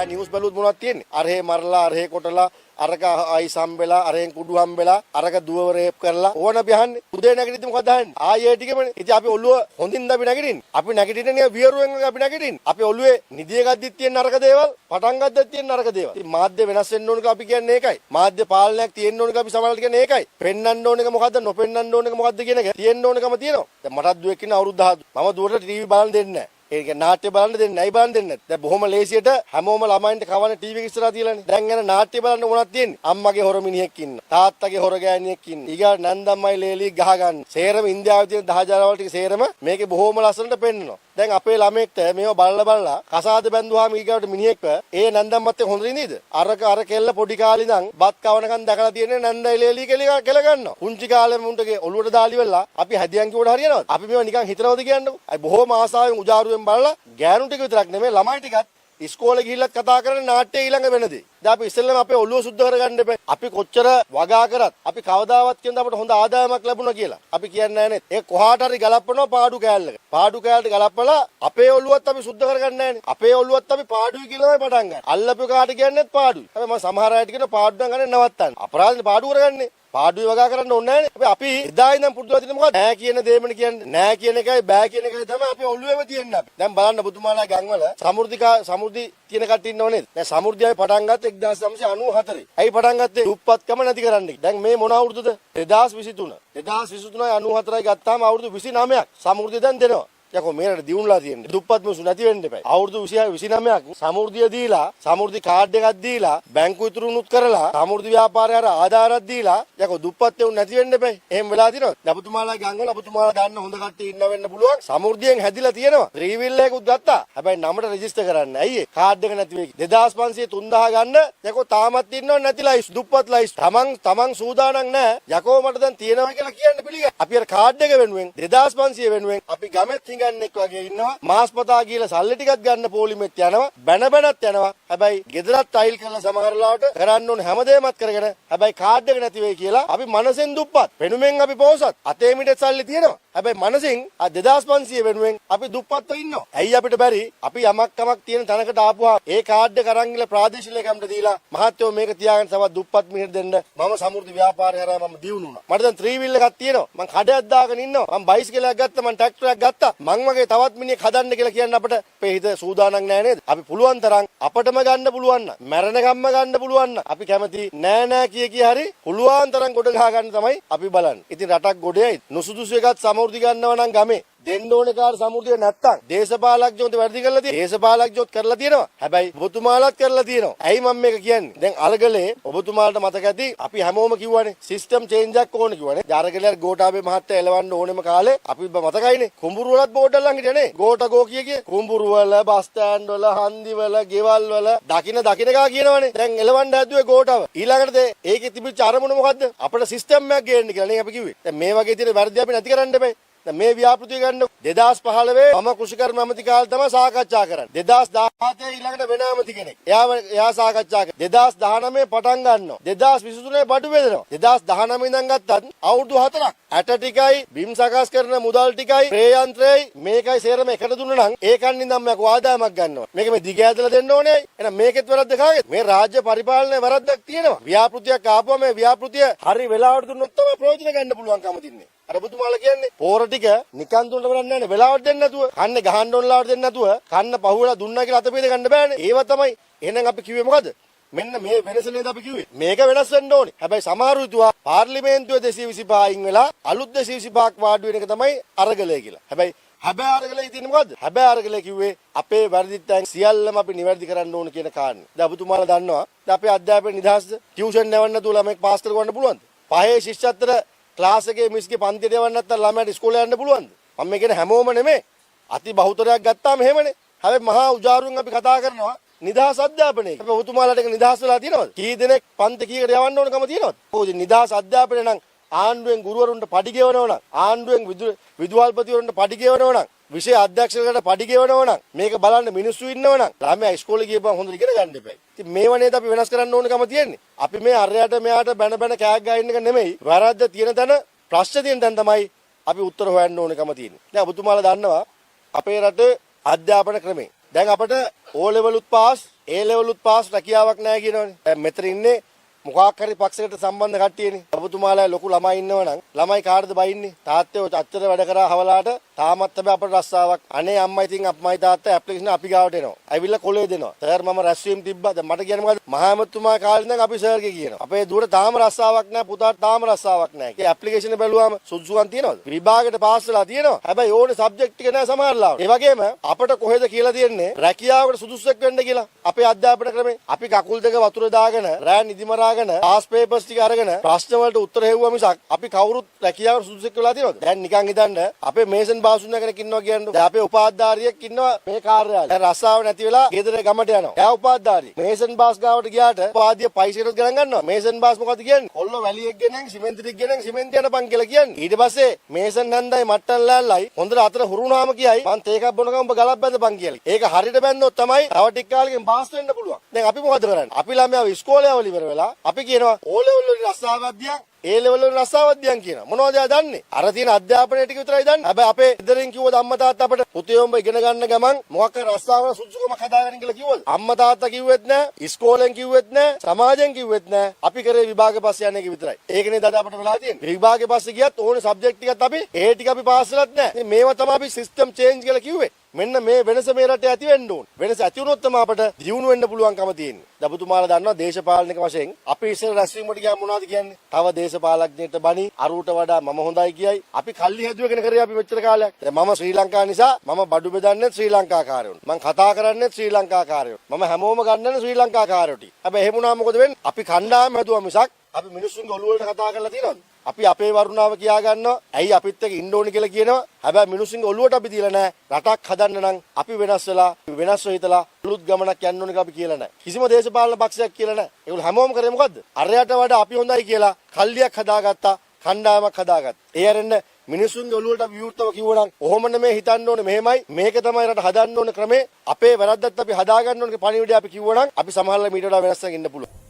රෑ නිවුස් බලුවොත් මොනවද තියෙන්නේ? අරහේ මරලා අරහේ කොටලා අරක අයිස් හම්බෙලා අරෙන් කුඩු හම්බෙලා අරක දුවව රේප් කරලා ඕන අපි අහන්නේ උදේ නැගිටිද්දි මොකද අහන්නේ ආයේ ටිකමනේ ඉතින් අපි ඔළුව හොඳින්ද අපි නැගිටින්නේ අපි නැගිටින්නේ නේ වියරුවෙන් අපි නැගිටින්නේ අපි ඔළුවේ නිදිය ගද්දිත් තියෙන නරක දේවල් පටන් ගද්දත් තියෙන නරක දේවල් ඉතින් මාධ්‍ය වෙනස් වෙන්න ඕනක අපි කියන්නේ ඒකයි මාධ්‍ය පාලනයක් තියෙන්න ඕනක අපි සමහරවිට කියන්නේ ඒකයි පෙන්වන්න ඕනක මොකද්ද නොපෙන්වන්න ඕනක මොකද්ද කියන එක තියෙන්න ඕනකම තියෙනවා දැන් මටත් දුවෙක් ඉන්න අවුරුදු 10 මම දුවට ටීවී බලන්න දෙන්නේ නැහැ ඒක නාට්‍ය බලන්න දෙන්නේ නැයි බලන්න දෙන්නේ නැත්. දැන් බොහොම ලේසියට හැමෝම ළමයින්ට කවන ටීවී එක ඉස්සරහා තියලානේ. දැන් යන නාට්‍ය බලන්න මොනවද තියෙන්නේ? අම්මගේ හොර මිනිහෙක් ඉන්න. තාත්තගේ හොර ගෑණියෙක් ඉන්න. ඊගා නන්දම්මයි ලේලි ගහ ගන්න. සේරම ඉන්දියාවේ තියෙන දහජාලවල ටික සේරම මේකේ බොහොම ලස්සනට පෙන්නනවා. දැන් අපේ ළමෙක්ට මේව බලලා කසාද බැඳුවාම ඊගාවට මිනිහෙක්ව ඒ නන්දම්මත් එක්ක හොඳ නේද? අර කෙල්ල පොඩි කාලේ ඉඳන් බත් කවනකන් දැකලා තියෙන නන්දයි ලේලි කෙල ගන්නවා. පුංචි කාලේ මුන්ටගේ ඔළුවට දාලි වෙලා අපි හැදියන් කිව්වට හරියනවද? අපි මේව නිකන් හිතනවද කියන්නකෝ. අයි බොහොම ආසාවෙන් උජාරුවෙන් බලලා ගෑනු ටික විතරක් නෙමෙයි ළමයි ටිකත් ඉස්කෝලේ ගිහිල්ලත් කතා කරන්නේ නාට්‍ය ඊළඟ වෙනදී. දැන් අපි ඉස්සෙල්ලාම අපේ ඔළුව සුද්ධ කරගන්න එපා. අපි කොච්චර වගා කරත් අපි කවදාවත් කියන අපිට හොඳ ආදායමක් ලැබුණා කියලා. අපි කියන්නේ නැහැ නේ. ඒ කොහාට හරි ගලපනවා පාඩු කෑල්ලක. පාඩු කෑල්ලට ගලපලා අපේ ඔළුවත් අපි සුද්ධ කරගන්නේ නැහැ නේ. අපේ ඔළුවත් අපි පාඩුයි කියලාමයි පටන් ගන්න. අල්ලපු කාට කියන්නේත් පාඩුයි. හැබැයි මම සමහර අයට කියන පාඩු නම් ගන්න නවත්තන්න. අපරාධනේ පාඩු කරගන්නේ. පාඩුවේ වගා කරන්න ඕනේ නැහැ. අපි එදා ඉඳන් පුරුදු වෙලා තියෙන මොකද? නෑ කියන දේමනේ කියන්නේ. නෑ කියන එකයි බෑ කියන එකයි තමයි අපි ඔළුවේම තියෙන්නේ අපි. දැන් බලන්න බුදුමාලා ගම්වල සමෘද්ධි තියෙන කට්ටිය ඉන්නව නේද? දැන් සමෘද්ධියයි පටන් ගත්තේ 1994. ඇයි පටන් ගත්තේ? දුප්පත්කම නැති කරන්න. දැන් මේ මොන අවුරුදුද? 2023. 2023යි 94යි ගත්තාම අවුරුදු 29ක් සමෘද්ධිය දැන් දෙනවා. යකෝ මේකට දියුණුලා තියෙන්නේ. දුප්පත් මිනිස්සු නැති වෙන්න එපා. අවුරුදු 29ක් සමෘද්ධිය දීලා, සමෘද්ධි කාඩ් එකක් දීලා, බැංකු ඉතුරුනුත් කරලා, සමෘද්ධි ව්‍යාපාරය අර ආධාරයක් දීලා, යකෝ දුප්පත් වෙුන් නැති වෙන්න එපා. එහෙම වෙලා තියෙනවද? අපතුමාලා ගංගල අපතුමාලා ගන්න හොඳ කට්ටිය ඉන්න වෙන්න පුළුවන්. සමෘද්ධියෙන් හැදිලා තියෙනවා. ත්‍රී වීල් එකකුත් ගත්තා. හැබැයි නමට රෙජිස්ටර් කරන්න. ඇයි ඒ? කාඩ් එක නැති වෙයි. 2500 3000 ගන්න. යකෝ තාමත් ඉන්නව නැති ලයිස් දුප්පත් ලයිස්. තමන් සූදානම් නැහැ. යකෝ මට දැන් තියෙනවා කියලා කියන්න පිළිගන්න. අපි අර කාඩ් එක වෙනුවෙන් 2500 වෙනුවෙන් අපි ගමෙත් ගන්නෙක් වගේ ඉන්නවා මාස්පතා කියලා සල්ලි ටිකක් ගන්න පොලිමෙත් යනවා බැනබැනත් යනවා හැබැයි ගෙදරත් ටයිල් කරලා සමහර ලාවට කරන්න ඕන හැමදේමත් කරගෙන හැබැයි කාඩ් එක නැති වෙයි කියලා අපි මනසෙන් දුප්පත් පෙනුමෙන් අපි පොසත් අතේ මිටේ සල්ලි තියෙනවා හැබැයි මනසින් 2500 වෙනුවෙන් අපි දුප්පත්ව ඉන්නවා ඇයි අපිට බැරි අපි යමක් කමක් තියෙන තැනකට ආපුවා ඒ කාඩ් එක අරන් ගිහලා ප්‍රාදේශීය ලේකම්ට දීලා මහත්තයෝ මේක තියාගෙන තවත් දුප්පත් මිනිහෙක් දෙන්න මම සමෘද්ධි ව්‍යාපාරය හරහා මම දියුණුනා මට දැන් 3 wheel එකක් තියෙනවා මම කඩයක් දාගෙන ඉන්නවා මම බයිසිකලයක් ගත්තා මම ට්‍රැක්ටරයක් ගත්තා මං වගේ තවත් මිනිහෙක් හදන්න කියලා කියන්න අපිට අපේ හිත සූදානම් නැහැ නේද අපි පුළුවන් තරම් අපටම ගන්න පුළුවන් නම් මැරෙනකම්ම ගන්න පුළුවන් නම් අපි කැමති නෑ කිය හරි පුළුවන් තරම් ගොඩ ගහ ගන්න තමයි අපි බලන්නේ ඉතින් රටක් ගොඩේයි නුසුදුසු එකත් සමෘද්ධි ගන්නවා නම් ගමේ දෙන්න ඕනේ කාට සමෘද්ධිය නැත්තම් දේශපාලඥයෝත් වැඩි කරලා තියෙනවා දේශපාලඥයෝත් කරලා තියෙනවා හැබැයි ඔබතුමාලාත් කරලා තියෙනවා ඇයි මම මේක කියන්නේ දැන් අරගලේ ඔබතුමාලට මතක ඇති අපි හැමෝම කිව්වනේ සිස්ටම් චේන්ජ් එකක් ඕනේ කිව්වනේ අරගලේ ගෝඨාභය මහත්තයා එලවන්න ඕනෙම කාලේ අපි මතකයිනේ කුඹුරු වලත් බෝඩ් එකක් ළඟ හිටියනේ ගෝඨ ගෝ කිය කුඹුරු වල බස් ස්ටෑන්ඩ් වල හන්දි වල ගෙවල් වල දකින එකා කියනවනේ දැන් එලවන්න හැදුවේ ගෝඨාව ඊළඟට ඒකේ තිබිච්ච අරමුණ මොකද්ද අපිට සිස්ටම් එකක් ගේන්න කියලා නේ අපි කිව්වේ දැන් මේ වගේ තියෙන වැරදි අපි නැති කරන්න එපා මේ ව්‍යාපෘතිය ගන්න 2015 මම කෘෂිකර්ම ඇමති කාලේ තමයි සාකච්ඡා කරන්නේ 2017 ඊළඟට වෙන ඇමති කෙනෙක් එයා සාකච්ඡා කරා 2019 පටන් ගන්නවා 2023 බඩු බෙදනවා 2019 ඉඳන් ගත්තත් අවුරුදු 4ක් ඇට ටිකයි බිම් සකස් කරන මුදල් ටිකයි ප්‍රේ යන්ත්‍රයයි මේකයි සේරම එකට දුන්නා නම් ඒකන් ඉඳන් මම ආදායමක් ගන්නවා මේක මේ දිග ඇදලා දෙන්න ඕනේ එහෙනම් මේකෙත් වැරද්ද කාගේද මේ රාජ්‍ය පරිපාලනයේ වැරද්දක් තියෙනවා ව්‍යාපෘතියක් ආපුවා මේ ව්‍යාපෘතිය හරි වෙලාවට දුන්නොත් තමයි ප්‍රයෝජන ගන්න පුළුවන්කම තින්නේ අර බුදුමාලා කියන්නේ පෝර ටික නිකන් දුන්න කරන්නේ නැහැ නේ වෙලාවට දෙන්න නැතුව කන්නේ ගහන්න ඕන ලාවට දෙන්න නැතුව කන්න පහුවලා දුන්නා කියලා අතපේද ගන්න බෑනේ ඒව තමයි එහෙනම් අපි කිව්වේ මොකද මෙන්න මේ වෙනස නේද අපි කිව්වේ මේක වෙනස් වෙන්න ඕනේ හැබැයි සමහරු හිතුවා පාර්ලිමේන්තුවේ 225න් වෙලා අලුත් 225ක් වාඩි වෙන එක තමයි අරගලය කියලා හැබැයි අරගලේ තියෙන්නේ මොකද්ද අරගලේ කිව්වේ අපේ වැරදිත් සියල්ලම අපි නිවැරදි කරන්න ඕන කියන කාරණේ දැන් ඔබතුමාලා දන්නවා දැන් අපේ අධ්‍යාපන නිදහස්ද ටියුෂන් නැවන්න නැතුව ළමෙක් පාස් කරගන්න පුළුවන්ද පහේ ශිෂ්‍යත්වර ක්ලාස් එකේ මිස්ගේ පන්තියට යවන්න නැත්නම් ළමයාට ඉස්කෝලේ යන්න පුළුවන්ද? මම මේ කියන්නේ හැමෝම නෙමෙයි. අති බහුතරයක් ගත්තාම එහෙමනේ. හැබැයි මහා උජාරුවෙන් අපි කතා කරනවා නිදහස් අධ්‍යාපනයේ. අපි ඔබතුමාලාට ඒක නිදහස් වෙලා තියෙනවද? කී දෙනෙක් පන්ති කීයකට යවන්න ඕනකම තියෙනවද? මොකද නිදහස් අධ්‍යාපනය නම් ආණ්ඩුවෙන් ගුරුවරුන්ට පඩි ගෙවනවා නම් ආණ්ඩුවෙන් විදුහල්පතිවරුන්ට පඩි ගෙවනවා නම් විෂය අධ්‍යක්ෂකකට පඩි ගෙවනවා නම් මේක බලන්න මිනිස්සු ඉන්නවා නම් ළමයා ඉස්කෝලේ ගියපුවම හොඳට ඉගෙන ගන්න එපා. ඉතින් මේව නේද අපි වෙනස් කරන්න ඕනකම තියෙන්නේ. අපි මේ අරයට මෙයාට බැන කෑග් ගහින්න එක නෙමෙයි. වැරද්ද තියෙන තැන ප්‍රශ්න තියෙන තැන තමයි අපි උත්තර හොයන්න ඕනකම තියෙන්නේ. දැන් ඔබතුමාලා දන්නවා අපේ රටේ අධ්‍යාපන ක්‍රමේ. දැන් අපිට O level උත් පාස් ඒ ලෙවලුත් පාස් රැකියාවක් නැහැ කියනවනේ. දැන් මෙතන ඉන්නේ මොකක් හරි පක්ෂයකට සම්බන්ධ කට්ටියනේ. ඔබතුමාලා ලොකු ළමයි ඉන්නවනම් ළමයි කාටද බයින්නේ? තාත්තේ අච්චර වැඩ කරා හවලාට තාමත් හැබැයි අපට රස්සාවක්. අනේ අම්මයි ඉතින් අප්මයි තාත්තා ඇප්ලිකේෂන් අපි ගාවට එනවා. ඇවිල්ලා කොලේ දෙනවා. සර් මම රැස්වීම තිබ්බා. දැන් මට කියන්නේ මොකද? මහමතුමා කාලේ ඉඳන් අපි සර්ගේ කියනවා. අපේ දුවට තාම රස්සාවක් නැහැ, පුතාට තාම රස්සාවක් නැහැ. ඒ ඇප්ලිකේෂන් බැලුවාම සුදුසුකම් තියනවද? විභාගයට පාස් වෙලා තියෙනවා. හැබැයි ඕනේ සබ්ජෙක්ට් ටික නැහැ සමහරලා. ඒ වගේම අපට කොහෙද කියලා තියෙන්නේ රැකියාවකට සුදුසුෙක් වෙන්න කියලා. අපේ අධ්‍යාපන ක්‍රමේ අපි කකුල් දෙක වතුර දාගෙන රෑ නිදි මරාගෙන පාස් පේපර්ස් ටික අරගෙන ප්‍රශ්න වලට උත්තර හෙව්වා මිසක් අපි කවුරුත් රැකියාවට සුදුසුෙක් වෙලා තියෙනවද? දැන් නිකන් හිතන්න අපේ මේසන් බාසුන්න කෙනෙක් ඉන්නවා කියන්නේ. දැන් අපේ උපාධාරියෙක් ඉන්නවා මේ කාර්යාලේ. දැන් රස්සාව නැති වෙලා ගෙදර ගමට යනවා. එයා උපාධාරියෙක්. මේසන් බාස් ගාවට ගියාට උපාධිය පයිසෙට ගණන් ගන්නවා. මේසන් බාස් මොකද කියන්නේ? කොල්ල වැලියෙක් ගෙනන් සිමෙන්ති ටික ගෙනන් සිමෙන්ති යනපන් කියලා කියන්නේ. ඊට පස්සේ මේසන් හන්දයි මට්ටන් ලෑල්ලයි හොඳට අතර හුරුුණාම කියයි මං තේකක් බොන ගමන් ඔබ ගලක් බැඳපන් කියලා. ඒක හරියට බැන්දොත් තමයි තව ටික කාලෙකින් පාස් වෙන්න පුළුවන්. දැන් අපි මොකද කරන්නේ? අපි ළමයාව ඉස්කෝලේ යවල ඉවර වෙලා අපි කියනවා ඕ ලෙවල් වල රස්සාවක් දියන් ඒ ලෙවල් වල රස්සාවක් දියන් කියනවා. මොනවද එයා දන්නේ? අර තියෙන අධ්‍යාපනය ටික විතරයි දන්නේ. හැබැයි අපේ ඉදරින් කිව්වද අම්මා තාත්තා අපිට පුතේ උඹ ඉගෙන ගන්න ගමන් මොකක් හරි රස්සාවක සුදුසුකමක් හදාගන්න කියලා කිව්වද? අම්මා තාත්තා කිව්වෙත් නෑ, ඉස්කෝලෙන් කිව්වෙත් නෑ, සමාජයෙන් කිව්වෙත් නෑ. අපි කරේ විභාගෙ පස්සේ යන එක විතරයි. ඒකනේ දඩ අපිට වෙලා තියෙන්නේ. විභාගෙ පස්සේ ගියත් ඕනේ සබ්ජෙක්ට් ටිකත් අපි ඒ ටික අපි පාස් වෙලත් නෑ. ඉතින් මේවා තමයි අපි සිස්ටම් චේන්ජ් කියලා කිව්වේ. මෙන්න මේ වෙනස මේ රටේ ඇති වෙන්න ඕන. වෙනස ඇති වුණොත් තමයි අපට දියුණු වෙන්න පුළුවන්කම තියෙන්නේ. දබතුමාලා දන්නවා දේශපාලනික වශයෙන් අපි ඉස්සර රැස්වීමට ගියාම මොනවද කියන්නේ? තව දේශපාලඥයෙක්ට බණි අරුවට වඩා මම හොඳයි කියයි. අපි කල්ලි හැදුවගෙන කරේ අපි මෙච්චර කාලයක්. දැන් මම ශ්‍රී ලංකාව නිසා මම බඩු බෙදන්නේ ශ්‍රී ලංකාකාරයෝ. මම කතා කරන්නේ ශ්‍රී ලංකාකාරයෝ. මම හැමෝම ගන්නන්නේ ශ්‍රී ලංකාකාරයෝ ටි. හැබැයි එහෙම වුණාම මොකද වෙන්නේ? අපි කණ්ඩායම හැදුවා මිසක් අපි මිනිස්සුන්ගේ ඔළුව වලට කතා කරලා තියෙනවද? අපි අපේ වරුණාව කියා ගන්නවා. ඇයි අපිත් එක්ක ඉන්න ඕනේ කියලා කියනවා. හැබැයි මිනිස්සුන්ගේ ඔළුවට අපි දීලා නැහැ. රටක් හදන්න නම් අපි වෙනස් වෙලා වෙනස්ව හිතලා අලුත් ගමනක් යන්න ඕනේ කියලා අපි කියලා නැහැ. කිසිම දේශපාලන පක්ෂයක් කියලා නැහැ. ඒගොල්ලෝ හැමෝම කරේ මොකද්ද? අරයට වඩා අපි හොඳයි කියලා කල්ලියක් හදාගත්තා, කණ්ඩායමක් හදාගත්තා. ඒ අරින්න මිනිස්සුන්ගේ ඔළුවට අපි විවෘතව කිව්වනම් ඔහොම නෙමෙයි හිතන්න ඕනේ මෙහෙමයි. මේක තමයි රට හදන්න ඕනේ ක්‍රමේ. අපේ වැරද්දත් අපි හදාගන්න ඕනේ පණිවිඩය අපි කිව්වනම් අපි සමහරවල් මීට වඩා වෙනස්ව ඉන්න පුළුවන්.